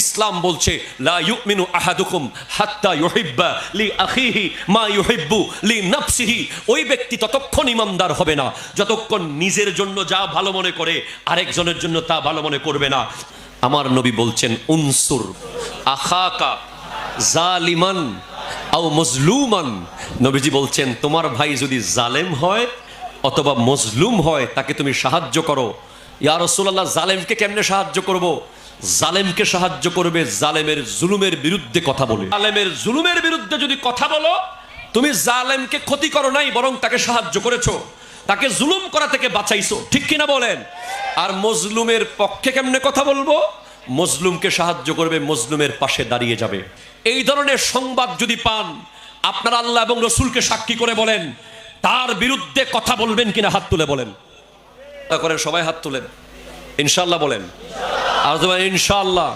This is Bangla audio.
ইসলাম বলছে লা ইউমিনু আহাদুকুম হাত্তা ইউহিব্বা লি আখিহি মা ইউহিব্বু লি নাফসিহি। ওই ব্যক্তি ততক্ষণ ইমানদার হবে না যতক্ষণ নিজের জন্য যা ভালো মনে করে আরেকজনের জন্য তা ভালো মনে করবে না। আমার নবী বলছেন উনসুর আখাকা জালিমান আও মজলুমান। নবীজি বলছেন তোমার ভাই যদি জালেম হয় অথবা মজলুম হয় তাকে তুমি সাহায্য করো। ইয়া রাসূলুল্লাহ, জালেমকে কেমনে সাহায্য করব? জালেমকে সাহায্য করবে জালেমের জুলুমের বিরুদ্ধে কথা বলে। জালেমের জুলুমের বিরুদ্ধে যদি কথা বলো, তুমি জালেমকে ক্ষতি করো নাই, বরং তাকে সাহায্য করেছো, তাকে জুলুম করা থেকে বাঁচাইছো, ঠিক কিনা বলেন? আর মজলুমের পক্ষে কেমনে কথা বলবো? মজলুমকে সাহায্য করবে, মজলুমের পাশে দাঁড়িয়ে যাবে। এই ধরনের সংবাদ যদি পান, আপনারা আল্লাহ এবং রসুলকে সাক্ষী করে বলেন তার বিরুদ্ধে কথা বলবেন কিনা? হাত তুলে বলেন, করেন সবাই হাত তুলেন, ইনশাআল্লাহ বলেন। আর ইনশাআল্লাহ।